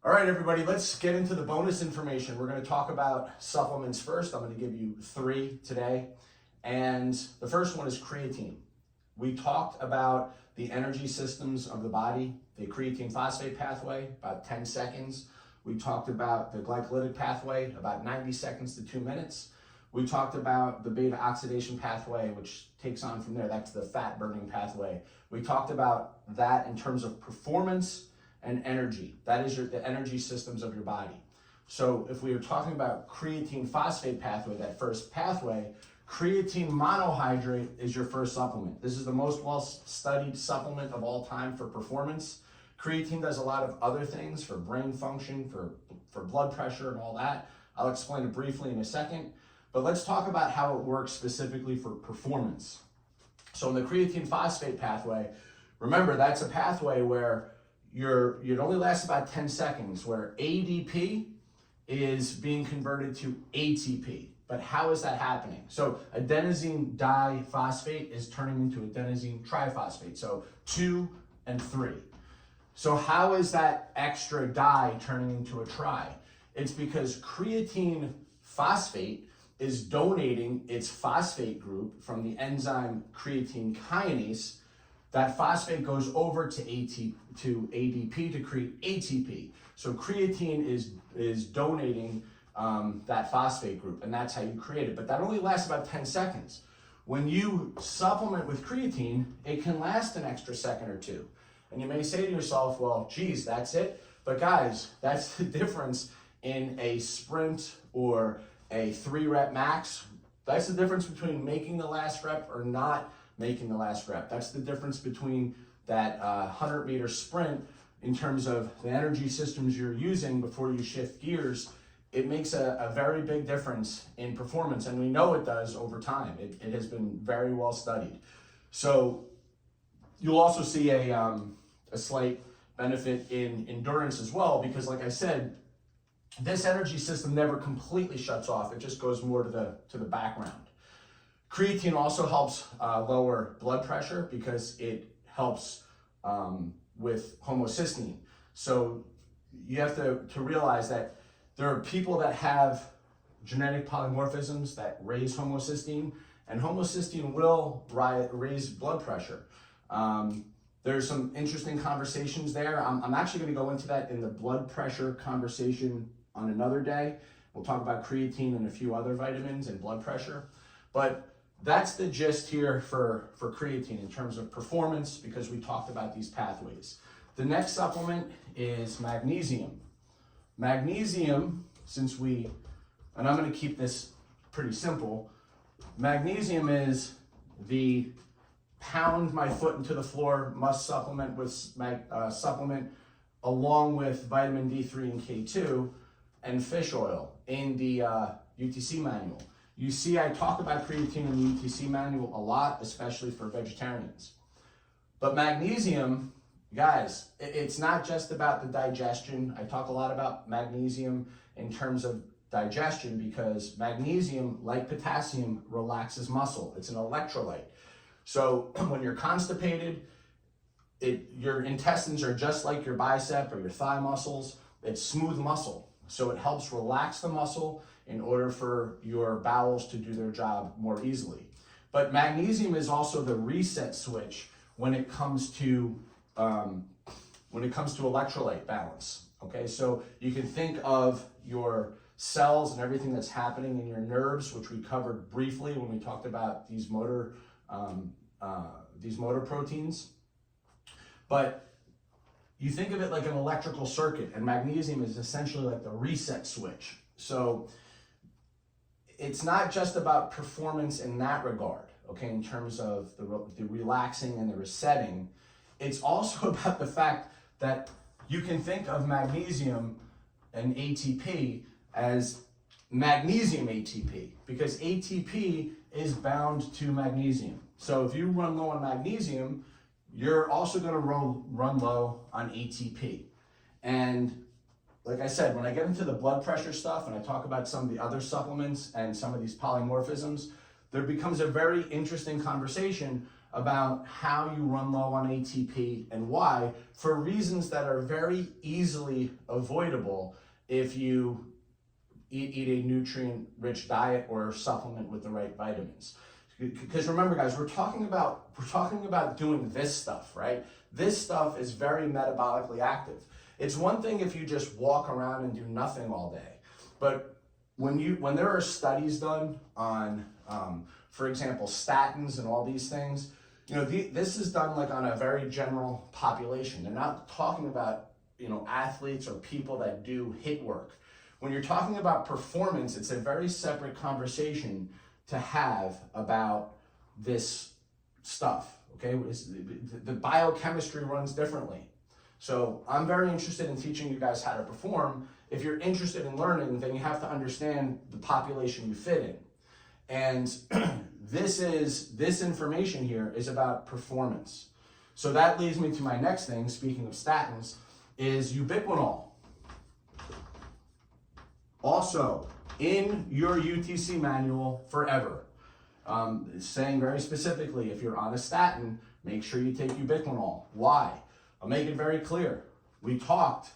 All right, everybody, let's get into the bonus information. We're going to talk about supplements first. I'm going to give you 3 today. And the first one is creatine. We talked about the energy systems of the body, the creatine phosphate pathway, about 10 seconds. We talked about the glycolytic pathway, about 90 seconds to 2 minutes. We talked about the beta oxidation pathway, which takes on from there. That's the fat burning pathway. We talked about that in terms of performance and energy. That is the energy systems of your body. So if we are talking about creatine phosphate pathway, that first pathway, creatine monohydrate is your first supplement. This is the most well-studied supplement of all time for performance. Creatine does a lot of other things for brain function, for blood pressure and all that. I'll explain it briefly in a second, but let's talk about how it works specifically for performance. So in the creatine phosphate pathway, remember that's a pathway where it only lasts about 10 seconds, where ADP is being converted to ATP. But how is that happening? So adenosine diphosphate is turning into adenosine triphosphate, so 2 and 3. So how is that extra di turning into a tri? It's because creatine phosphate is donating its phosphate group from the enzyme creatine kinase. That phosphate goes over to ADP to create ATP. So creatine is donating that phosphate group, and that's how you create it. But that only lasts about 10 seconds. When you supplement with creatine, it can last an extra second or 2. And you may say to yourself, well, geez, that's it. But guys, that's the difference in a sprint or a 3-rep max. That's the difference between making the last rep or not making the last rep. That's the difference between that 100-meter sprint in terms of the energy systems you're using before you shift gears. It makes a very big difference in performance, and we know it does over time. It has been very well studied. So you'll also see a slight benefit in endurance as well, because like I said, this energy system never completely shuts off. It just goes more to the background. Creatine also helps lower blood pressure because it helps with homocysteine. So you have to realize that there are people that have genetic polymorphisms that raise homocysteine, and homocysteine will raise blood pressure. There's some interesting conversations there. I'm actually going to go into that in the blood pressure conversation on another day. We'll talk about creatine and a few other vitamins and blood pressure. But that's the gist here for creatine in terms of performance, because we talked about these pathways. The next supplement is magnesium. Magnesium, and I'm going to keep this pretty simple, magnesium is the pound my foot into the floor, must supplement with supplement along with vitamin D3 and K2 and fish oil in the UTC manual. You see I talk about creatine in the UTC manual a lot, especially for vegetarians. But magnesium, guys, it's not just about the digestion. I talk a lot about magnesium in terms of digestion because magnesium, like potassium, relaxes muscle. It's an electrolyte. So when you're constipated, your intestines are just like your bicep or your thigh muscles. It's smooth muscle. So it helps relax the muscle in order for your bowels to do their job more easily. But magnesium is also the reset switch when it comes to electrolyte balance. Okay, so you can think of your cells and everything that's happening in your nerves, which we covered briefly when we talked about these motor proteins. But you think of it like an electrical circuit, and magnesium is essentially like the reset switch. So it's not just about performance in that regard, okay, in terms of the relaxing and the resetting. It's also about the fact that you can think of magnesium and ATP as magnesium ATP, because ATP is bound to magnesium. So if you run low on magnesium, you're also going to run low on ATP. And like I said, when I get into the blood pressure stuff and I talk about some of the other supplements and some of these polymorphisms, there becomes a very interesting conversation about how you run low on ATP and why, for reasons that are very easily avoidable if you eat a nutrient-rich diet or supplement with the right vitamins. Because remember, guys, we're talking about doing this stuff, right? This stuff is very metabolically active. It's one thing if you just walk around and do nothing all day, but when there are studies done on, for example, statins and all these things, this is done like on a very general population. They're not talking about athletes or people that do HIIT work. When you're talking about performance, it's a very separate conversation to have about this stuff, okay? The biochemistry runs differently. So I'm very interested in teaching you guys how to perform. If you're interested in learning, then you have to understand the population you fit in. And this information here is about performance. So that leads me to my next thing, speaking of statins, is ubiquinol. Also, in your UTC manual forever, it's saying very specifically, if you're on a statin, make sure you take ubiquinol. Why? I'll make it very clear. We talked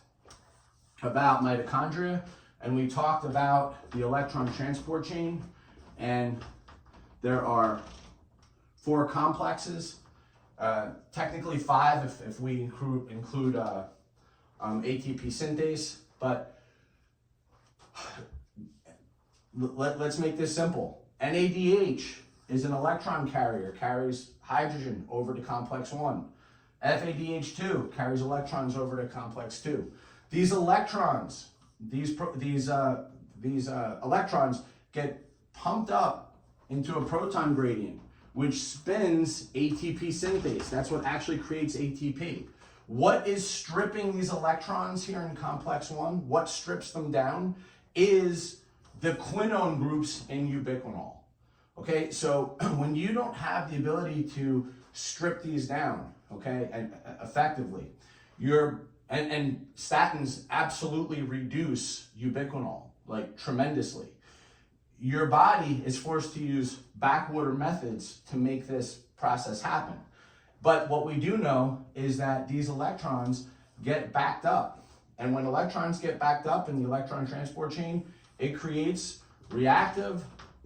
about mitochondria, and we talked about the electron transport chain, and there are 4 complexes, technically 5 if we include ATP synthase, but let's make this simple. NADH is an electron carrier, carries hydrogen over to complex 1. FADH2 carries electrons over to complex 2. These electrons, these electrons get pumped up into a proton gradient, which spins ATP synthase. That's what actually creates ATP. What is stripping these electrons here in complex 1? What strips them down is the quinone groups in ubiquinol. Okay, so when you don't have the ability to strip these down, okay, and effectively, and statins absolutely reduce ubiquinol, like tremendously. Your body is forced to use backwater methods to make this process happen. But what we do know is that these electrons get backed up. And when electrons get backed up in the electron transport chain, it creates reactive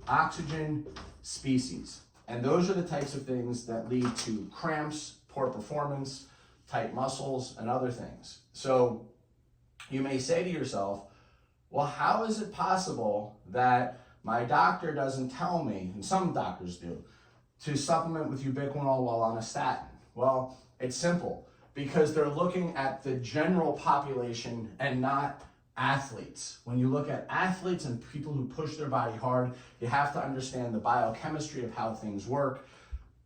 oxygen species. And those are the types of things that lead to cramps, poor performance, tight muscles, and other things. So you may say to yourself, well, how is it possible that my doctor doesn't tell me, and some doctors do, to supplement with ubiquinol while on a statin? Well, it's simple, because they're looking at the general population and not athletes. When you look at athletes and people who push their body hard, you have to understand the biochemistry of how things work.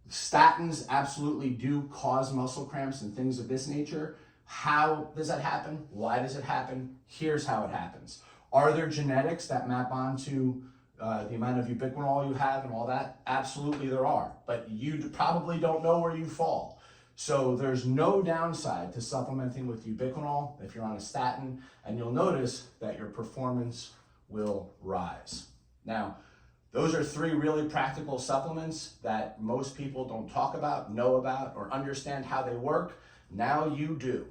Statins absolutely do cause muscle cramps and things of this nature. How does that happen? Why does it happen? Here's how it happens. Are there genetics that map onto the amount of ubiquinol you have and all that? Absolutely there are, but you probably don't know where you fall. So there's no downside to supplementing with ubiquinol if you're on a statin, and you'll notice that your performance will rise. Now, those are 3 really practical supplements that most people don't talk about, know about, or understand how they work. Now you do.